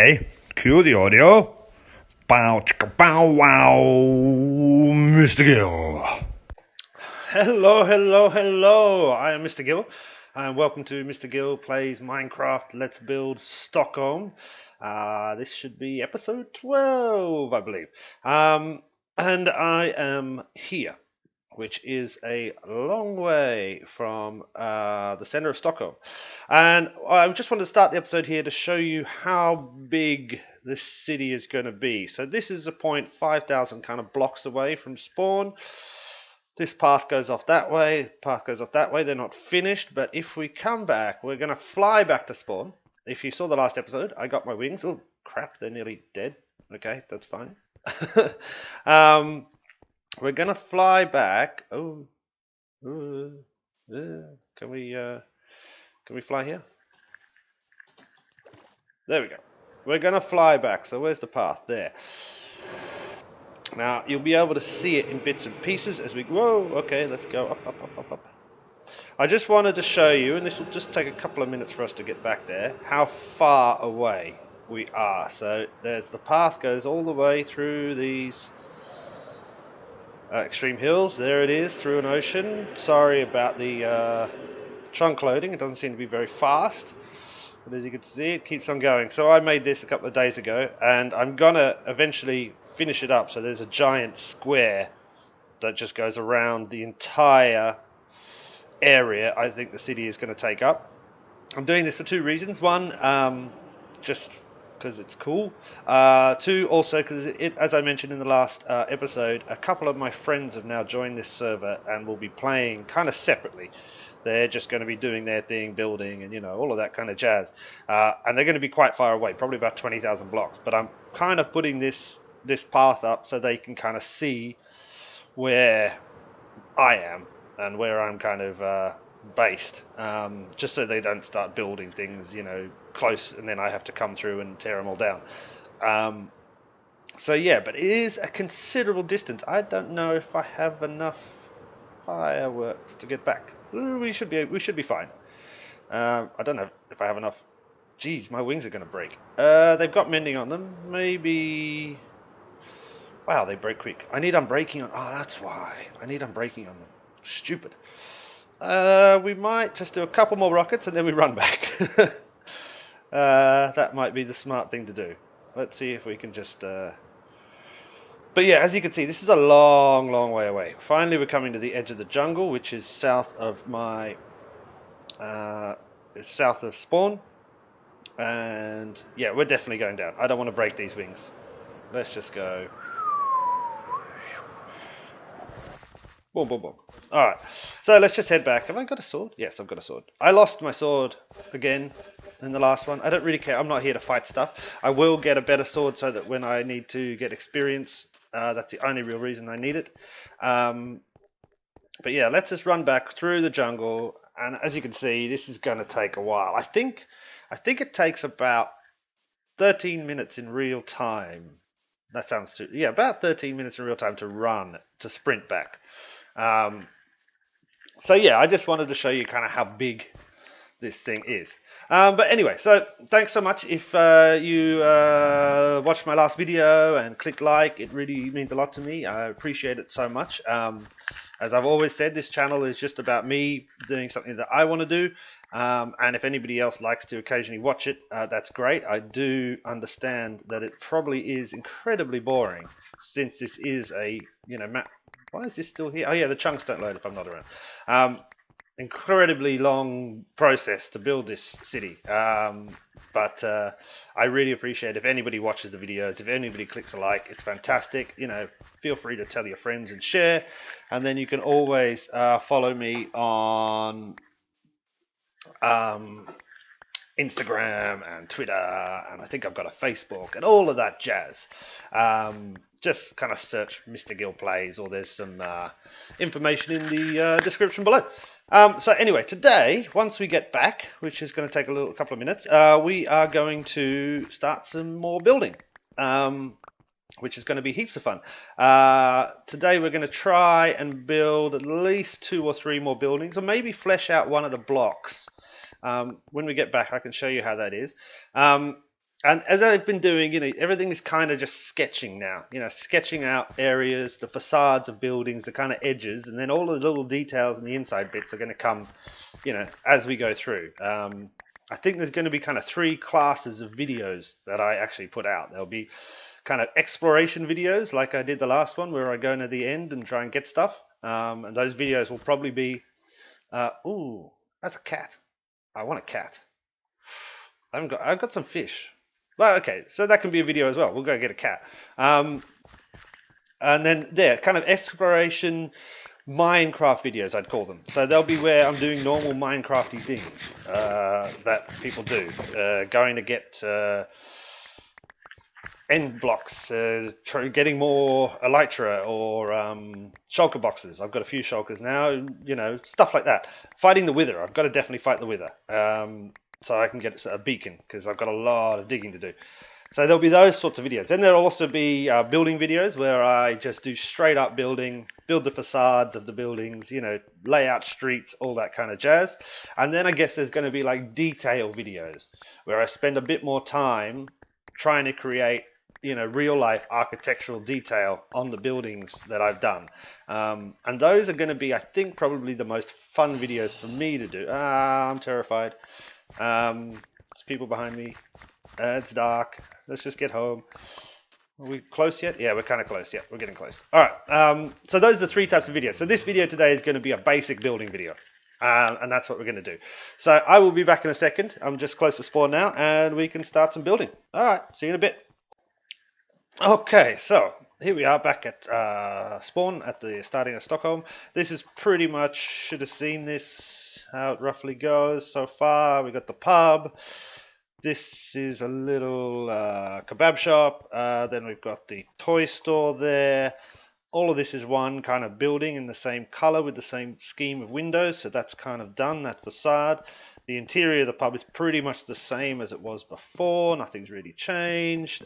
Hey, cue the audio. Bow, chicka, bow, wow, Mr. Gill. Hello. I am Mr. Gill, and welcome to Mr. Gill Plays Minecraft Let's Build Stockholm. This should be episode 12, I believe. And I am here, which is a long way from the center of Stockholm. And I just wanted to start the episode here to show you how big this city is going to be. So this is a point 5,000 kind of blocks away from spawn. This path goes off that way, They're not finished, but if we come back, we're going to fly back to spawn. If you saw the last episode, I got my wings. Oh, crap, they're nearly dead. Okay, that's fine. We're going to fly back. Can we fly here? There we go. We're going to fly back. So where's the path? There. Now, you'll be able to see it in bits and pieces as we... Whoa, okay, let's go up. I just wanted to show you, and this will just take a couple of minutes for us to get back there, how far away we are. So there's the path goes all the way through these extreme hills. There it is, through an ocean. Sorry about the trunk loading. It doesn't seem to be very fast. But as you can see, it keeps on going. So I made this a couple of days ago, and I'm going to eventually finish it up. So there's a giant square that just goes around the entire area I think the city is going to take up. I'm doing this for two reasons. One, just because it's cool. Two, also because as I mentioned in the last episode, a couple of my friends have now joined this server and will be playing kind of separately. They're just going to be doing their thing, building, and all of that kind of jazz. And they're going to be quite far away, probably about 20,000 blocks. But I'm kind of putting this path up so they can kind of see where I am and where I'm kind of based, just so they don't start building things, close, and then I have to come through and tear them all down. So yeah, but it is a considerable distance. I don't know if I have enough fireworks to get back. We should be fine. I don't know if I have enough. Jeez, my wings are going to break. They've got mending on them. Maybe. Wow, they break quick. I need unbreaking on. Oh, that's why. I need unbreaking on them. Stupid. We might just do a couple more rockets and then we run back. That might be the smart thing to do. Let's see if we can just... But yeah, as you can see, this is a long way away. Finally, we're coming to the edge of the jungle, which is south of my... is south of spawn. And yeah, we're definitely going down. I don't want to break these wings. Let's just go... Boom. Alright, so let's just head back. Have I got a sword? Yes, I've got a sword. I lost my sword again in the last one. I don't really care. I'm not here to fight stuff. I will get a better sword so that when I need to get experience, that's the only real reason I need it. But yeah, let's just run back through the jungle. And as you can see, this is going to take a while. I think it takes about 13 minutes in real time. That sounds too... Yeah, about 13 minutes in real time to sprint back. So yeah, I just wanted to show you kind of how big this thing is. But anyway, so thanks so much if you watched my last video and clicked like. It really means a lot to me. I appreciate it so much. As I've always said, this channel is just about me doing something that I want to do. And if anybody else likes to occasionally watch it, that's great. I do understand that it probably is incredibly boring since this is a, map. Why is this still here? Oh yeah, the chunks don't load if I'm not around. Incredibly long process to build this city. But I really appreciate if anybody watches the videos, if anybody clicks a like, it's fantastic. Feel free to tell your friends and share. And then you can always follow me on Instagram and Twitter, and I think I've got a Facebook and all of that jazz. Just kind of search Mr. Gill Plays, or there's some information in the description below. So anyway, today, once we get back, which is going to take a couple of minutes, we are going to start some more building, which is going to be heaps of fun. Today we're going to try and build at least 2 or 3 more buildings, or maybe flesh out one of the blocks. When we get back, I can show you how that is. And as I've been doing, everything is kind of just sketching now. Sketching out areas, the facades of buildings, the kind of edges, and then all the little details and the inside bits are going to come, as we go through. I think there's going to be kind of 3 classes of videos that I actually put out. There'll be kind of exploration videos, like I did the last one, where I go into the end and try and get stuff. And those videos will probably be, ooh, that's a cat. I want a cat. I've got some fish. Well, okay, so that can be a video as well. We'll go get a cat. And then kind of exploration Minecraft videos, I'd call them. So they'll be where I'm doing normal Minecrafty things that people do. Going to get end blocks, getting more elytra or shulker boxes. I've got a few shulkers now, stuff like that. Fighting the wither. I've got to definitely fight the wither. So I can get a beacon, because I've got a lot of digging to do. So there'll be those sorts of videos. Then there'll also be building videos where I just do straight up building, build the facades of the buildings, lay out streets, all that kind of jazz. And then I guess there's going to be like detail videos where I spend a bit more time trying to create, real life architectural detail on the buildings that I've done. And those are going to be, I think, probably the most fun videos for me to do. I'm terrified. There's people behind me. It's dark. Let's just get home. Are we close yet? Yeah, we're kind of close. Yeah, we're getting close. All right. So those are the 3 types of videos. So this video today is going to be a basic building video. And that's what we're going to do. So I will be back in a second. I'm just close to spawn now, and we can start some building. All right. See you in a bit. Okay, so here we are back at spawn at the starting of Stockholm. This is pretty much, should have seen this, how it roughly goes so far. We got the pub. This is a little kebab shop. Then we've got the toy store there. All of this is one kind of building in the same color with the same scheme of windows. So that's kind of done, that facade. The interior of the pub is pretty much the same as it was before. Nothing's really changed.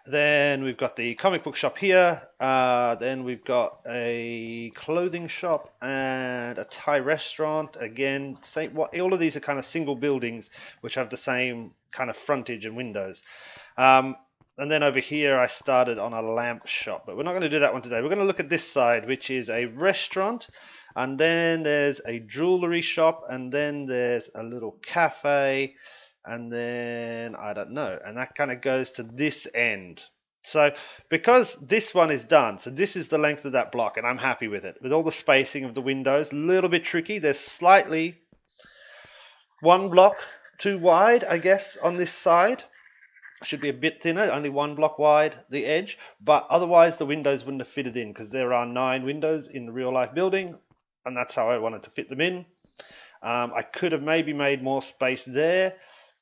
Then we've got the comic book shop here. Then we've got a clothing shop and a Thai restaurant. Again, all of these are kind of single buildings which have the same kind of frontage and windows. And then over here I started on a lamp shop, but we're not going to do that one today. We're going to look at this side, which is a restaurant. And then there's a jewelry shop. And then there's a little cafe. And then, I don't know, and that kind of goes to this end. So, because this one is done, so this is the length of that block, and I'm happy with it. With all the spacing of the windows, a little bit tricky. There's slightly 1 block too wide, I guess, on this side. Should be a bit thinner, only 1 block wide, the edge. But otherwise, the windows wouldn't have fitted in, because there are 9 windows in the real-life building, and that's how I wanted to fit them in. I could have maybe made more space there,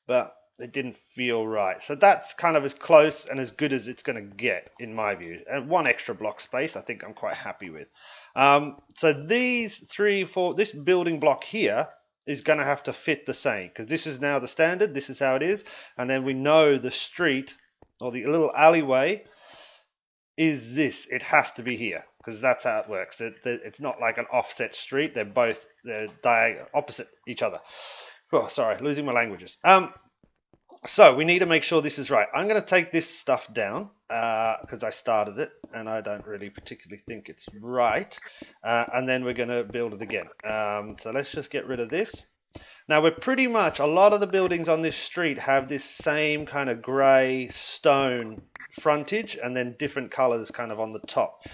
but it didn't feel right. So that's kind of as close and as good as it's going to get, in my view. And 1 extra block space, I think I'm quite happy with. So these 3, 4, this building block here is going to have to fit the same, because this is now the standard. This is how it is. And then we know the street, or the little alleyway, is this. It has to be here, because that's how it works. It's not like an offset street. They're both opposite each other. Oh, sorry, losing my languages. So we need to make sure this is right. I'm going to take this stuff down because I started it and I don't really particularly think it's right. And then we're going to build it again. So let's just get rid of this. Now we're pretty much, a lot of the buildings on this street have this same kind of grey stone frontage and then different colours kind of on the top.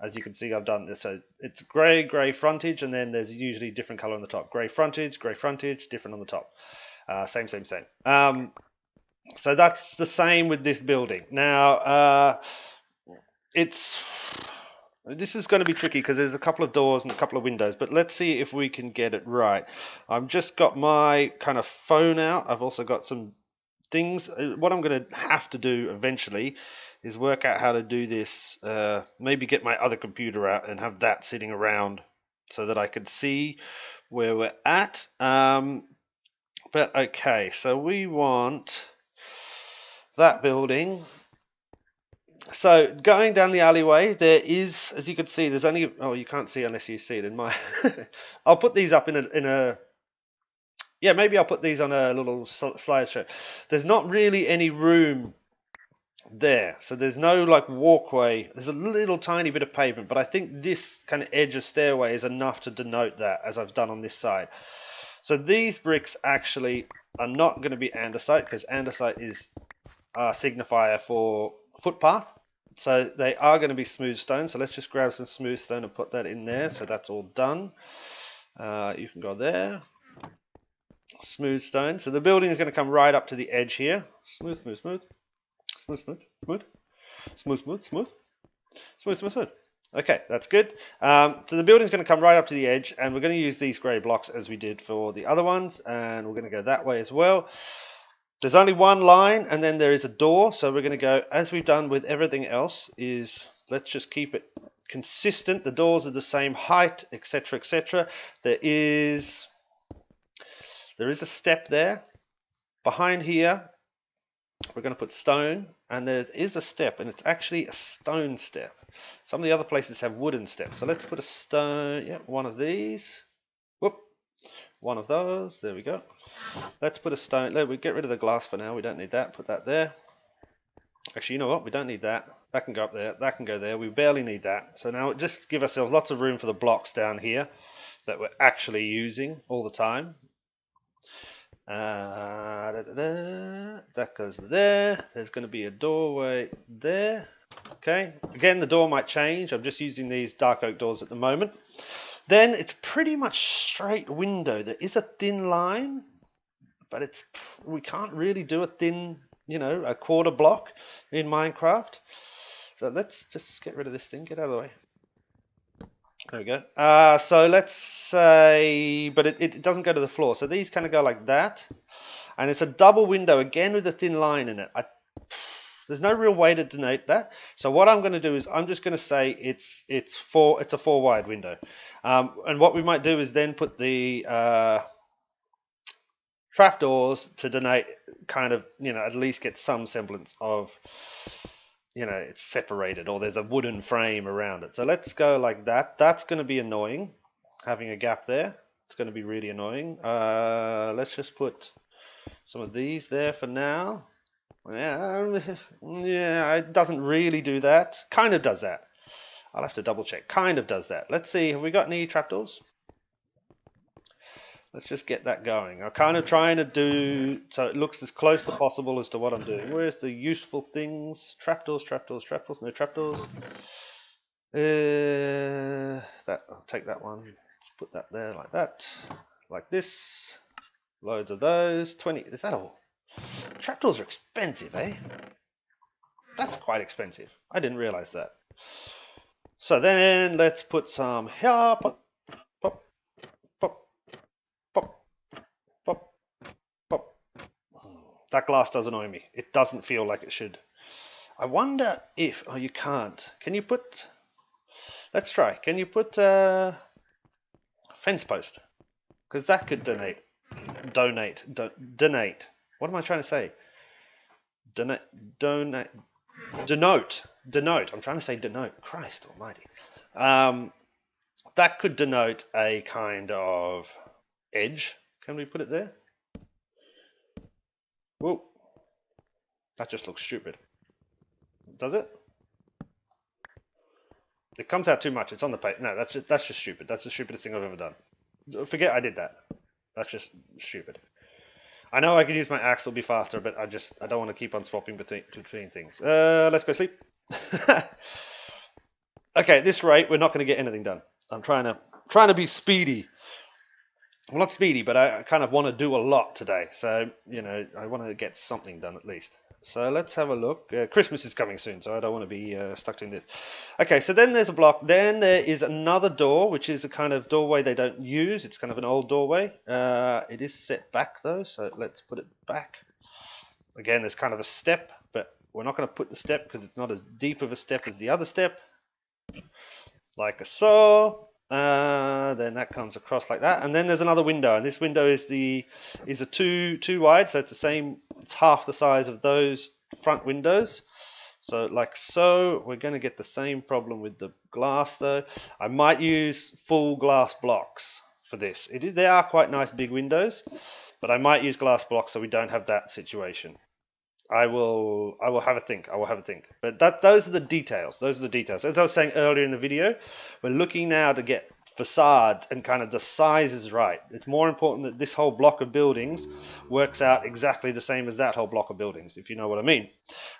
As you can see, I've done this. So it's grey frontage, and then there's usually different color on the top. Grey frontage, different on the top. Same. So that's the same with this building. Now, this is going to be tricky because there's a couple of doors and a couple of windows, but let's see if we can get it right. I've just got my kind of phone out. I've also got some things. What I'm going to have to do eventually is work out how to do this, maybe get my other computer out and have that sitting around so that I could see where we're at. But okay, so we want that building. So going down the alleyway, there is, as you can see, there's only, oh, you can't see unless you see it in my, I'll put these up in a Yeah, maybe I'll put these on a little slideshow. There's not really any room there, so there's no like walkway. There's a little tiny bit of pavement, but I think this kind of edge of stairway is enough to denote that, as I've done on this side. So these bricks actually are not going to be andesite, because andesite is a signifier for footpath. So they are going to be smooth stone. So let's just grab some smooth stone and put that in there. So that's all done. You can go there. Smooth stone. So the building is going to come right up to the edge here. Smooth, smooth, smooth. Smooth, smooth, smooth. Smooth, smooth, smooth. Smooth, smooth, smooth. Okay, that's good. So the building's going to come right up to the edge, and we're going to use these grey blocks as we did for the other ones, and we're going to go that way as well. There's only one line, and then there is a door, so we're going to go, as we've done with everything else, is let's just keep it consistent. The doors are the same height, etc., etc. There is a step there. Behind here, we're going to put stone, and there is a step, and it's actually a stone step. Some of the other places have wooden steps, so let's put a stone, yeah, one of these. Whoop, one of those, there we go. Let's put a stone, we get rid of the glass for now, we don't need that, put that there. Actually, you know what, we don't need that. That can go up there, that can go there, we barely need that. So now just give ourselves lots of room for the blocks down here that we're actually using all the time. That goes there. There's going to be a doorway there. Okay, again the door might change. I'm just using these dark oak doors at the moment. Then it's pretty much straight window. There is a thin line, but we can't really do a thin, a quarter block in Minecraft. So let's just get rid of this thing. Get out of the way. There we go. So let's say, but it doesn't go to the floor. So these kind of go like that. And it's a double window, again with a thin line in it. There's no real way to denote that. So what I'm going to do is I'm just going to say it's a 4 wide window. And what we might do is then put the trapdoors to denote kind of, at least get some semblance of, it's separated, or there's a wooden frame around it. So let's go like that. That's going to be annoying, having a gap there. It's going to be really annoying. Let's just put some of these there for now. Yeah, it doesn't really do that. Kind of does that. I'll have to double check. Kind of does that. Let's see, have we got any trapdoors? Let's just get that going. I'm kind of trying to do so it looks as close to possible as to what I'm doing. Where's the useful things? Trapdoors, trapdoors, trapdoors. No trapdoors. I'll take that one. Let's put that there like that. Like this. Loads of those. 20. Is that all? Trapdoors are expensive, eh? That's quite expensive. I didn't realize that. So then let's put some here. Pop, pop, pop, pop, pop, pop. That glass does annoy me. It doesn't feel like it should. I wonder if... Oh, you can't. Can you put... Let's try. Can you put a fence post? Because that could donate. Donate. What am I trying to say? Denote. I'm trying to say denote. Christ almighty. That could denote a kind of edge. Can we put it there? Whoa. That just looks stupid. Does it? It comes out too much. It's on the page. No, that's just stupid. That's the stupidest thing I've ever done. Forget I did that. That's just stupid. I know I can use my axe, it'll be faster, but I don't want to keep on swapping between things. Let's go sleep. Okay, at this rate, we're not going to get anything done. I'm trying to be speedy. Well, not speedy, but I kind of want to do a lot today. So, I want to get something done at least. So let's have a look. Christmas is coming soon, so I don't want to be stuck doing this. Okay, so then there's a block. Then there is another door, which is a kind of doorway they don't use. It's kind of an old doorway. It is set back, though, so let's put it back. Again, there's kind of a step, but we're not going to put the step because it's not as deep of a step as the other step. Like so. Then that comes across like that, and then there's another window, and this window is a two wide, so it's the same. It's half the size of those front windows. So like so, we're going to get the same problem with the glass though. I might use full glass blocks for this. They are quite nice big windows, but I might use glass blocks so we don't have that situation. I will have a think. I will have a think. But those are the details. Those are the details. As I was saying earlier in the video, we're looking now to get facades and kind of the sizes right. It's more important that this whole block of buildings works out exactly the same as that whole block of buildings, if you know what I mean.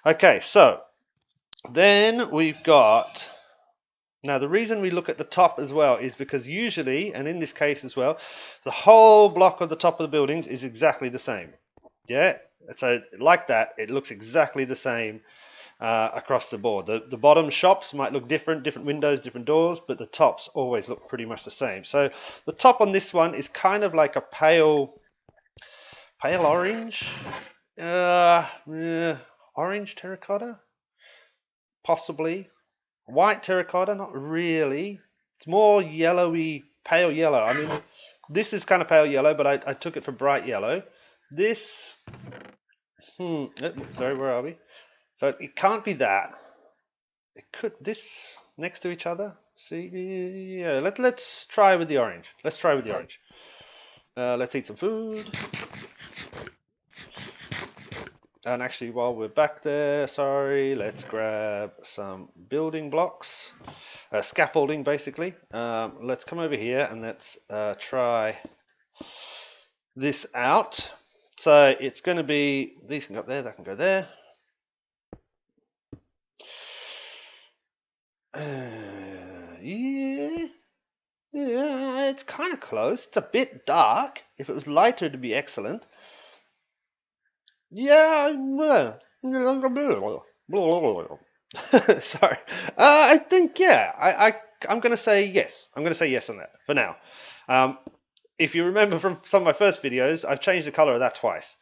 Okay, so then we've got, now the reason we look at the top as well is because usually, and in this case as well, the whole block of the top of the buildings is exactly the same. Yeah, so like that, it looks exactly the same across the board. The bottom shops might look different, different windows, different doors, but the tops always look pretty much the same. So the top on this one is kind of like a pale orange, orange terracotta, possibly. White terracotta, not really. It's more yellowy, pale yellow. I mean, this is kind of pale yellow, but I took it for bright yellow. This, sorry, where are we? So it can't be that. It could, this next to each other. See, yeah. Let's try with the orange. Let's try with the orange. Let's eat some food. And actually, while we're back there, sorry, let's grab some building blocks, scaffolding basically. Let's come over here and let's try this out. So it's going to be, these can go up there, that can go there. Yeah, it's kind of close. It's a bit dark. If it was lighter, it'd be excellent. Yeah, sorry. I think, yeah, I'm going to say yes. I'm going to say yes on that for now. If you remember from some of my first videos, I've changed the color of that twice.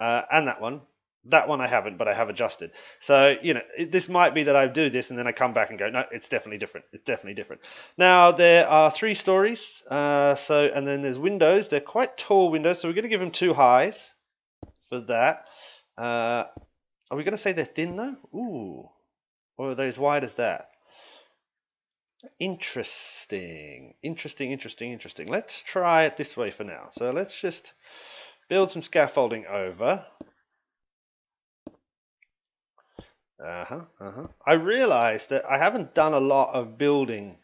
And that one. That one I haven't, but I have adjusted. So, you know, this might be that I do this and then I come back and go, no, it's definitely different. It's definitely different. Now, there are 3 stories. And then there's windows. They're quite tall windows, so we're going to give them 2 highs for that. Are we going to say they're thin, though? Ooh. Or are they as wide as that? Interesting. Interesting. Let's try it this way for now. So let's just build some scaffolding over. I realized that I haven't done a lot of building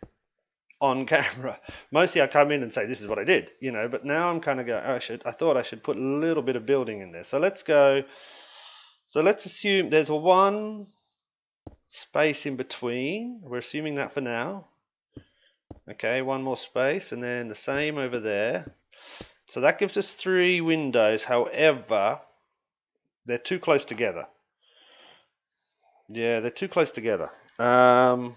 on camera. Mostly I come in and say, this is what I did, you know, but now I'm kind of going, I thought I should put a little bit of building in there. So let's go, so let's assume there's a 1 space in between. We're assuming that for now. Okay, 1 more space, and then the same over there. So that gives us 3 windows. However, they're too close together. Yeah, they're too close together. And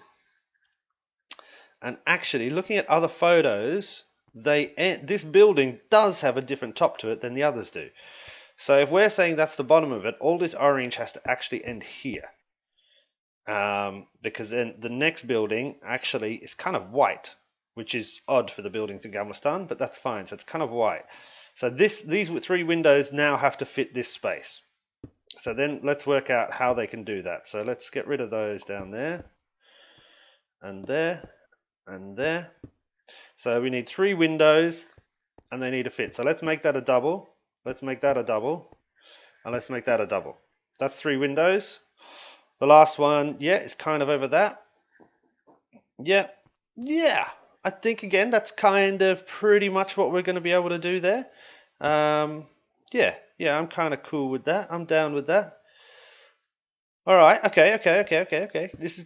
actually, looking at other photos, this building does have a different top to it than the others do. So if we're saying that's the bottom of it, all this orange has to actually end here. Because then the next building actually is kind of white, which is odd for the buildings in Galveston, but that's fine. So it's kind of white. So these 3 windows now have to fit this space. So then let's work out how they can do that. So let's get rid of those down there, and there, and there. So we need 3 windows, and they need to fit. So let's make that a double. Let's make that a double, and let's make that a double. That's 3 windows. The last one, yeah, is kind of over that. Yeah. I think, again, that's kind of pretty much what we're going to be able to do there. Yeah, I'm kind of cool with that. I'm down with that. All right, okay. This is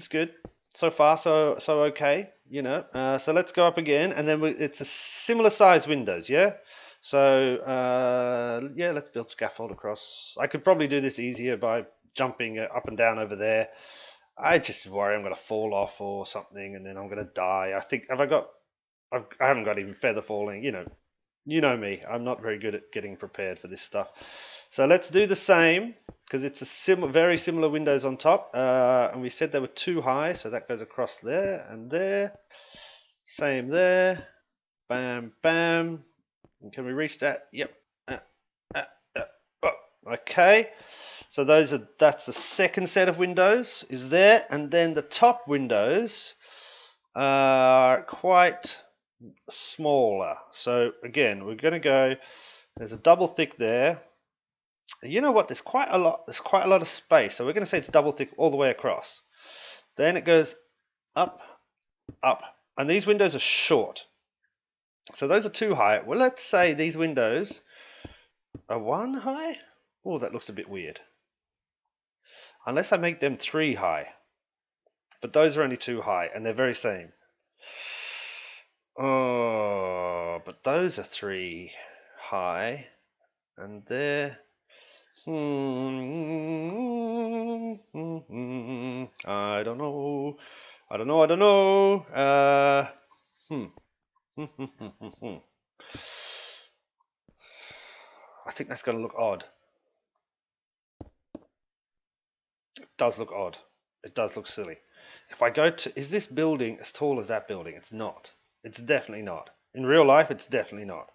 good. So far, so okay, you know. So let's go up again, and then it's a similar size windows, yeah? So, yeah, let's build scaffold across. I could probably do this easier by jumping up and down over there. I just worry I'm going to fall off or something, and then I'm going to die. I think, I haven't got even feather falling, you know me. I'm not very good at getting prepared for this stuff. So let's do the same, because it's a very similar windows on top. And we said they were 2 high, so that goes across there and there. Same there. Bam, bam. And can we reach that? Yep. Oh, okay. So that's the second set of windows is there, and then the top windows are quite smaller. So again, we're going to go There's a double thick there. You know what? There's quite a lot. There's quite a lot of space. So we're going to say it's double thick all the way across. Then it goes up, up, and these windows are short. So those are 2 high. Well, let's say these windows are 1 high. Oh, that looks a bit weird. Unless I make them 3 high. But those are only 2 high, and they're very same. Oh, but those are 3 high, and they're... I don't know. I don't know. I don't know. I think that's going to look odd. It does look odd. It does look silly. If I go to... Is this building as tall as that building? It's not. It's definitely not. In real life, it's definitely not.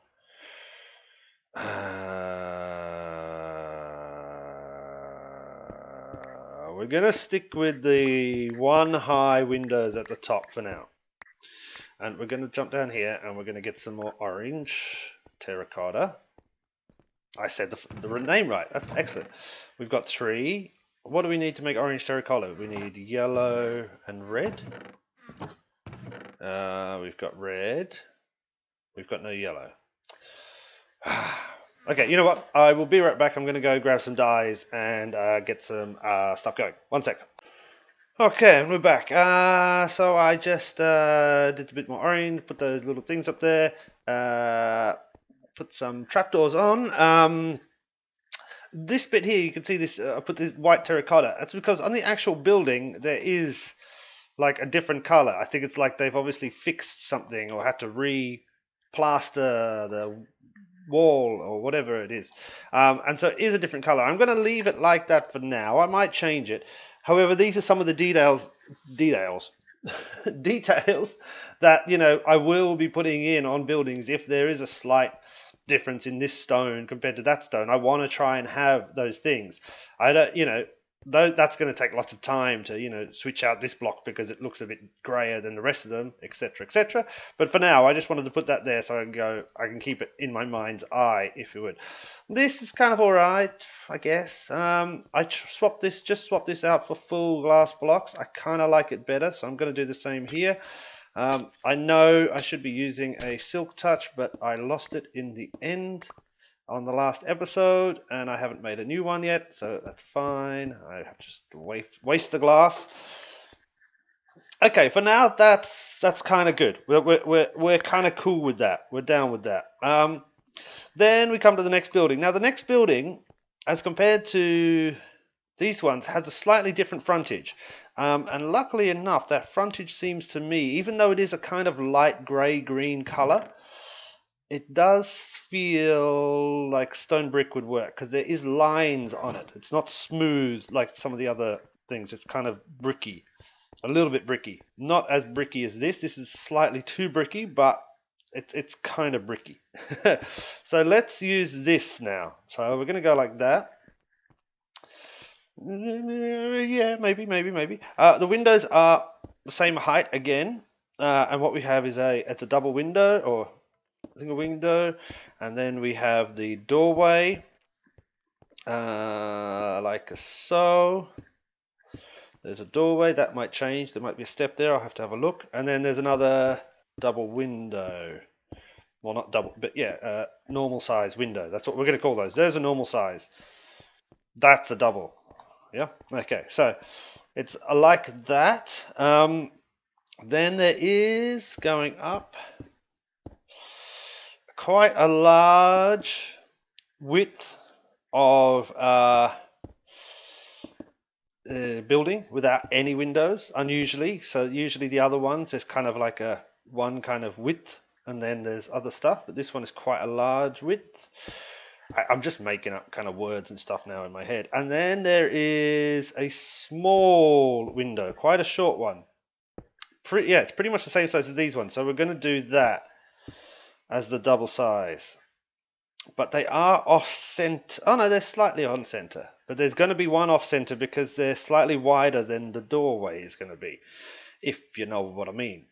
We're going to stick with the 1 high windows at the top for now. And we're going to jump down here and we're going to get some more orange terracotta. I said the name right. That's excellent. We've got 3. What do we need to make orange terracotta? We need yellow and red. We've got red. We've got no yellow. Okay, you know what? I will be right back. I'm going to go grab some dyes and get some stuff going. 1 sec. Okay, and we're back. So I just did a bit more orange, put those little things up there, put some trapdoors on. This bit here, you can see this, I put this white terracotta. That's because on the actual building, there is like a different color. I think it's like they've obviously fixed something or had to re-plaster the wall or whatever it is, and so it is a different color. I'm going to leave it like that for now. I might change it. However, these are some of the details that, you know, I will be putting in on buildings. If there is a slight difference in this stone compared to that stone, I want to try and have those things. I don't, you know, that's going to take lots of time to, you know, switch out this block because it looks a bit grayer than the rest of them, etc., etc. But for now, I just wanted to put that there so I can keep it in my mind's eye, if you would. This is kind of all right, I guess. I swapped this out for full glass blocks. I kind of like it better, so I'm going to do the same here. I know I should be using a silk touch, but I lost it in the end on the last episode, and I haven't made a new one yet, so that's fine. I have to just waste the glass. Okay, for now that's kind of good. We're kind of cool with that. We're down with that. Then we come to the next building. Now the next building, as compared to these ones, has a slightly different frontage. And luckily enough, that frontage seems to me, even though it is a kind of light grey-green color, it does feel like stone brick would work because there is lines on it. It's not smooth like some of the other things. It's kind of bricky, a little bit bricky. Not as bricky as this. This is slightly too bricky, but it's kind of bricky. So let's use this now. So we're going to go like that. Yeah, maybe. The windows are the same height again, and what we have is it's a double window or single window, and then we have the doorway, like so. There's a doorway that might change. There might be a step there. I'll have to have a look. And then there's another double window. Well, not double, but yeah, normal size window. That's what we're going to call those. There's a normal size. That's a double. Yeah. Okay. So it's like that. Then there is going up quite a large width of building without any windows, unusually. So usually the other ones, there's kind of like a one kind of width, and then there's other stuff, but this one is quite a large width. I'm just making up kind of words and stuff now in my head. And then there is a small window, quite a short one. Yeah, it's pretty much the same size as these ones. So we're going to do that as the double size. But they are off-center. Oh no, they're slightly on-center. But there's going to be one off-center because they're slightly wider than the doorway is going to be, if you know what I mean.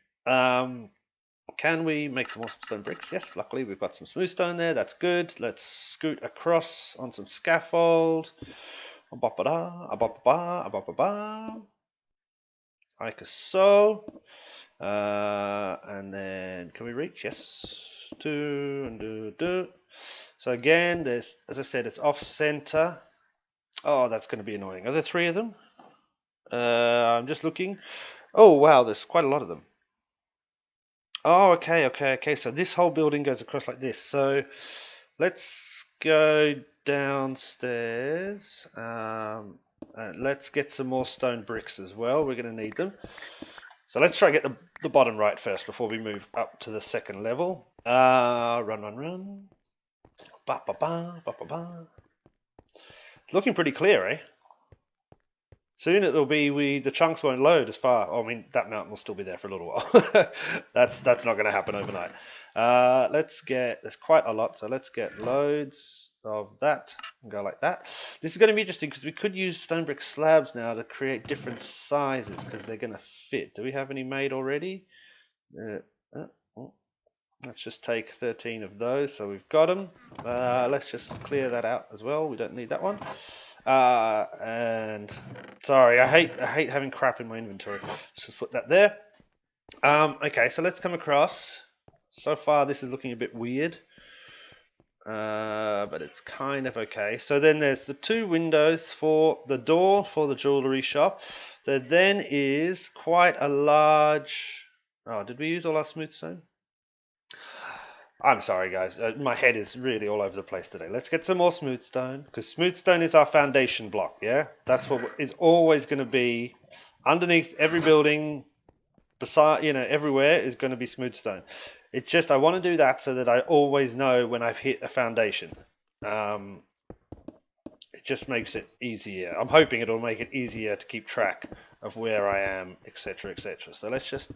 Can we make some more stone bricks? Yes, luckily we've got some smooth stone there. That's good. Let's scoot across on some scaffold. Like so. And then can we reach? Yes. Do. So again, there's, as I said, it's off center. Oh, that's going to be annoying. Are there 3 of them? I'm just looking. Oh wow, there's quite a lot of them. Oh, okay. So this whole building goes across like this. So let's go downstairs. Let's get some more stone bricks as well. We're going to need them. So let's try to get the bottom right first before we move up to the second level. Run. It's looking pretty clear, eh? Soon it'll be the chunks won't load as far. Oh, I mean, that mountain will still be there for a little while. That's not going to happen overnight. There's quite a lot, so let's get loads of that and go like that. This is going to be interesting because we could use stone brick slabs now to create different sizes because they're going to fit. Do we have any made already? Let's just take 13 of those, so we've got them. Let's just clear that out as well. We don't need that one. And sorry, I hate having crap in my inventory. Let's just put that there. Okay, so let's come across. So far, this is looking a bit weird, but it's kind of okay. So then there's the 2 windows for the door for the jewelry shop. There then is quite a large. Oh, did we use all our smooth stone? I'm sorry, guys. My head is really all over the place today. Let's get some more smooth stone, because smooth stone is our foundation block, yeah? That's what is always going to be underneath every building, beside, everywhere is going to be smooth stone. It's just I want to do that so that I always know when I've hit a foundation. It just makes it easier. I'm hoping it'll make it easier to keep track of where I am, etc., etc. So let's just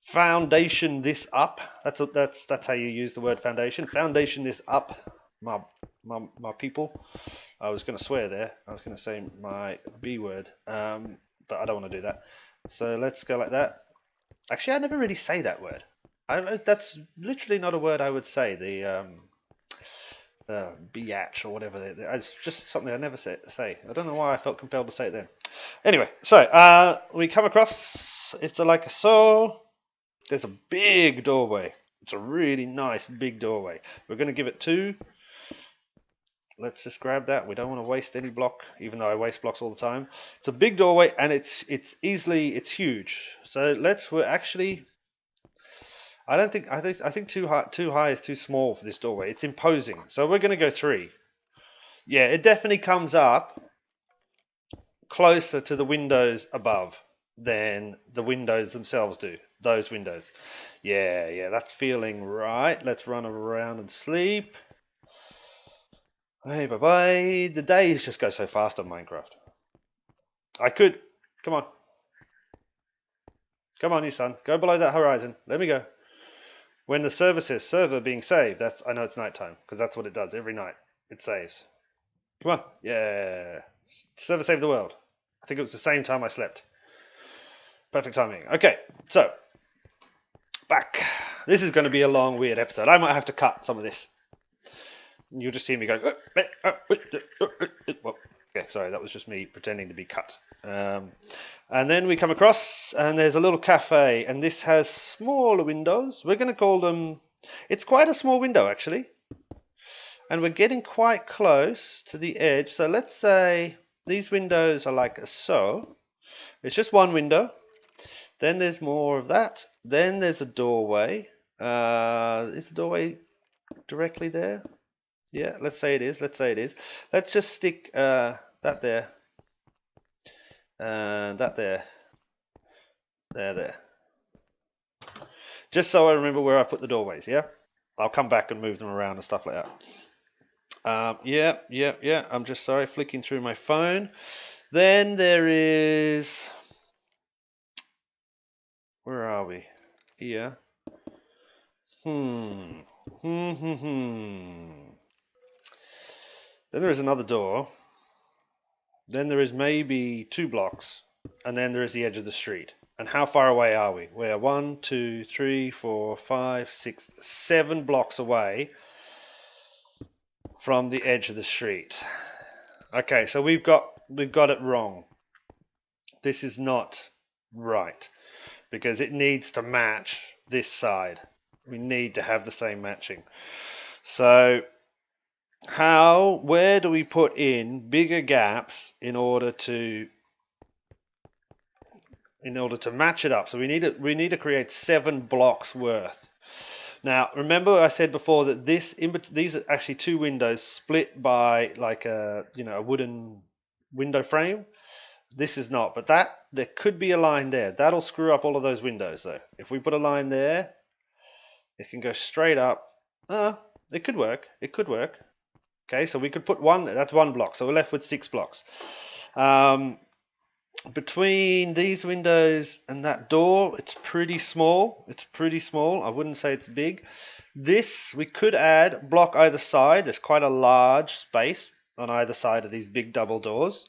foundation this up. That's how you use the word foundation. Foundation this up, my people. I was going to swear there. I was going to say my B word, but I don't want to do that. So let's go like that. Actually, I never really say that word. That's literally not a word I would say. The biatch or whatever. It's just something I never say. I don't know why I felt compelled to say it then. Anyway, so we come across. It's like so. There's a big doorway. It's a really nice big doorway. We're going to give it 2. Let's just grab that. We don't want to waste any block, even though I waste blocks all the time. It's a big doorway, and it's huge. So we're actually. I think too high is too small for this doorway. It's imposing. So we're going to go 3. Yeah, it definitely comes up closer to the windows above than the windows themselves do. Those windows. Yeah, that's feeling right. Let's run around and sleep. Hey, bye-bye. The days just go so fast on Minecraft. Come on. Come on, you son. Go below that horizon. Let me go. When the server says server being saved, I know it's nighttime, because that's what it does every night. It saves. Come on. Yeah. Server saved the world. I think it was the same time I slept. Perfect timing. Okay, so back. This is going to be a long, weird episode. I might have to cut some of this. You'll just hear me going. Okay, sorry, that was just me pretending to be cut. And then we come across, and there's a little cafe, and this has smaller windows. We're going to call them. It's quite a small window, actually. And we're getting quite close to the edge. So let's say these windows are like so. It's just one window. Then there's more of that. Then there's a doorway. Is the doorway directly there? Yeah, let's say it is. Let's just stick that there. That there. There. Just so I remember where I put the doorways, yeah? I'll come back and move them around and stuff like that. Yeah. I'm just flicking through my phone. Then there is... Where are we? Here. Then there is another door. Then there is maybe 2 blocks. And then there is the edge of the street. And how far away are we? We're 1, 2, 3, 4, 5, 6, 7 blocks away from the edge of the street. Okay, so we've got it wrong. This is not right because it needs to match this side. We need to have the same matching. So where do we put in bigger gaps in order to match it up? So we need to create 7 blocks worth. Now, remember I said before that these are actually 2 windows split by like a wooden window frame. This is not, but there could be a line there. That'll screw up all of those windows though. If we put a line there, it can go straight up. It could work. It could work. Okay, so we could put one there. That's 1 block. So we're left with 6 blocks. Between these windows and that door, it's pretty small. It's pretty small. I wouldn't say it's big. This, we could add a block either side. There's quite a large space on either side of these big double doors.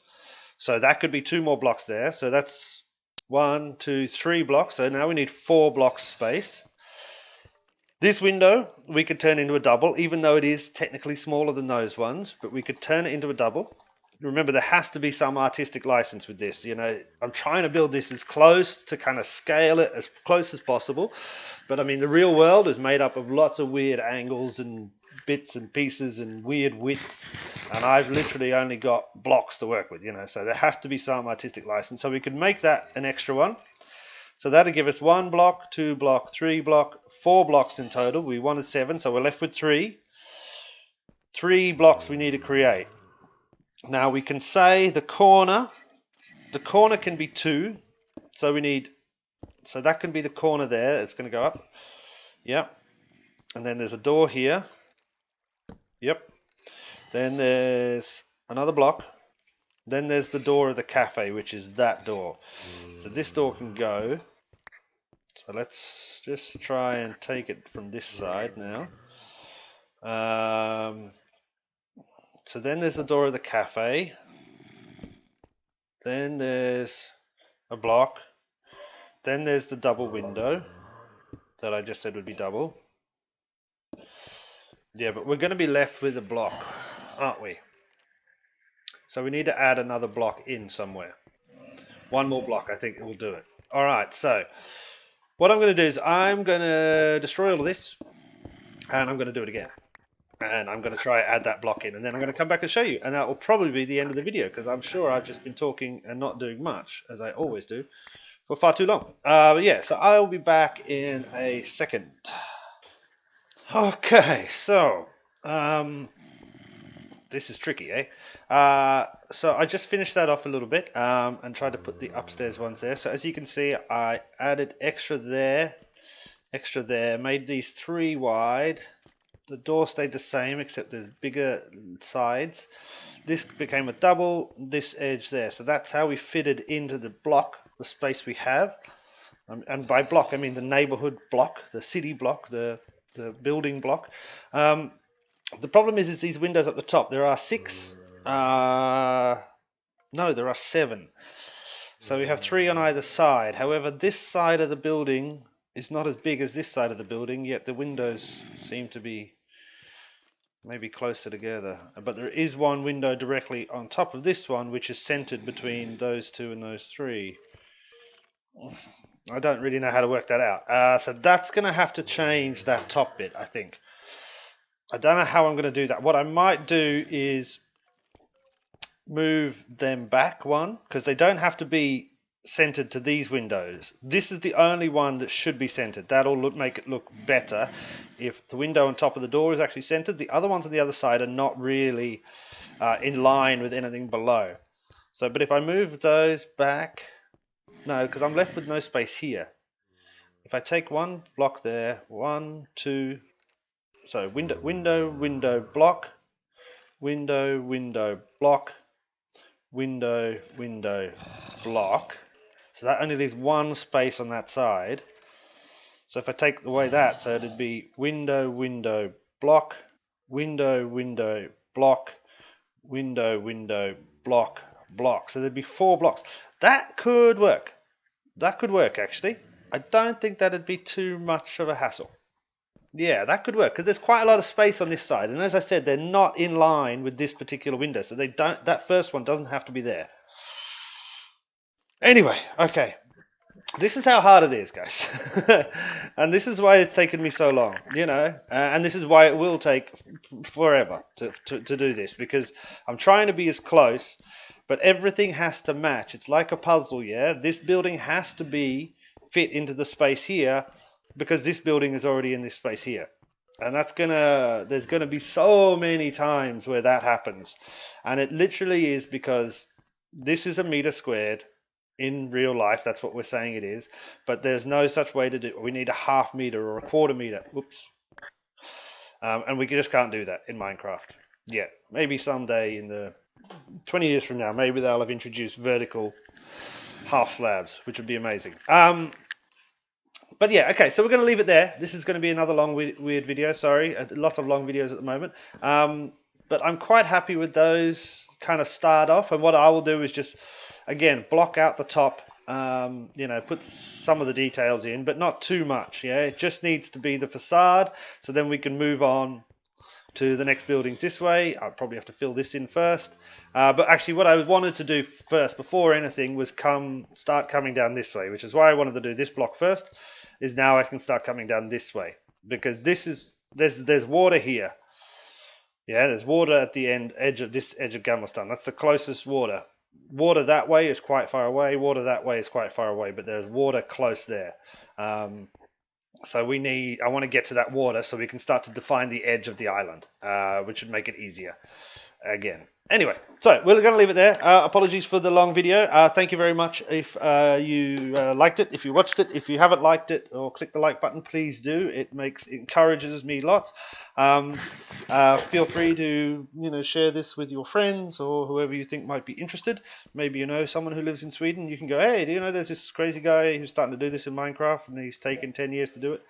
So that could be 2 more blocks there. So that's 1, 2, 3 blocks. So now we need 4 blocks space. This window we could turn into a double, even though it is technically smaller than those ones, but we could turn it into a double. Remember, there has to be some artistic license with this. I'm trying to build this as close to kind of scale it as close as possible. But I mean, the real world is made up of lots of weird angles and bits and pieces and weird widths. And I've literally only got blocks to work with, so there has to be some artistic license. So we could make that an extra one. So that'll give us 1 block, 2 block, 3 block, 4 blocks in total. We wanted 7, so we're left with 3. 3 blocks we need to create. Now we can say the corner can be 2, so that can be the corner there. It's going to go up. Yep. And then there's a door here. Yep. Then there's another block. Then there's the door of the cafe, which is that door. So this door can go. So let's just try and take it from this side now. So then there's the door of the cafe. Then there's a block. Then there's the double window that I just said would be double. Yeah, but we're going to be left with a block, aren't we? So we need to add another block in somewhere. 1 more block, I think it will do it. All right, so what I'm going to do is I'm going to destroy all of this, and I'm going to do it again. And I'm going to try and add that block in, and then I'm going to come back and show you. And that will probably be the end of the video, because I'm sure I've just been talking and not doing much, as I always do, for far too long. But yeah, so I'll be back in a second. Okay, so this is tricky, eh? So I just finished that off a little bit and tried to put the upstairs ones there. So as you can see, I added extra there, made these 3 wide. The door stayed the same, except there's bigger sides. This became a double, this edge there. So that's how we fitted into the block, the space we have. And by block, I mean the neighborhood block, the city block, the building block. The problem is these windows up the top. There are 6. No, there are 7. So we have 3 on either side. However, this side of the building is not as big as this side of the building, yet the windows seem to be maybe closer together. But there is 1 window directly on top of this one, which is centered between those 2 and those 3. I don't really know how to work that out. So that's going to have to change that top bit, I think. I don't know how I'm going to do that. What I might do is move them back 1, because they don't have to be centered to these windows. This is the only one that should be centered. That'll make it look better if the window on top of the door is actually centered. The other ones on the other side are not really in line with anything below. So, but if I move those back, no, because I'm left with no space here. If I take 1 block there, 1, 2, so window, block, window, block, window, block. So that only leaves 1 space on that side. So if I take away that, so it'd be window, block, window, block, window, block, block. So there'd be 4 blocks. That could work. That could work, actually. I don't think that'd be too much of a hassle. Yeah, that could work because there's quite a lot of space on this side, and as I said, they're not in line with this particular window, so they don't. That first one doesn't have to be there. Anyway, okay, this is how hard it is, guys, and this is why it's taken me so long, and this is why it will take forever to do this, because I'm trying to be as close, but everything has to match. It's like a puzzle, yeah. This building has to be fit into the space here, because this building is already in this space here. And there's gonna be so many times where that happens. And it literally is because this is a meter squared in real life. That's what we're saying it is. But there's no such way to do it. We need a half meter or a quarter meter. Oops. And we just can't do that in Minecraft yet. Maybe someday in the 20 years from now, maybe they'll have introduced vertical half slabs, which would be amazing. But yeah, okay, so we're going to leave it there. This is going to be another long, weird video. Sorry, a lot of long videos at the moment. But I'm quite happy with those kind of start off. And what I will do is just, again, block out the top, put some of the details in, but not too much. Yeah, it just needs to be the facade. So then we can move on to the next buildings this way. I'll probably have to fill this in first. But actually what I wanted to do first, before anything, was start coming down this way, which is why I wanted to do this block first. Is now I can start coming down this way, because there's water here. Yeah, there's water at the edge of Gammelstone. That's the closest water. Water that way is quite far away. Water that way is quite far away, but there's water close there. So I want to get to that water so we can start to define the edge of the island, which would make it easier again. Anyway, so we're going to leave it there. Apologies for the long video. Thank you very much if you liked it, if you watched it. If you haven't liked it or click the like button, please do. It encourages me lots. Feel free to share this with your friends or whoever you think might be interested. Maybe someone who lives in Sweden. You can go, hey, do you know there's this crazy guy who's starting to do this in Minecraft and he's taken 10 years to do it.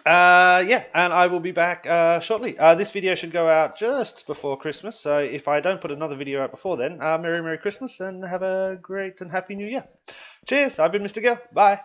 Yeah, and I will be back shortly. This video should go out just before Christmas, so if I don't put another video out before then, Merry Christmas and have a great and happy New Year. Cheers, I've been Mr. Gill. Bye.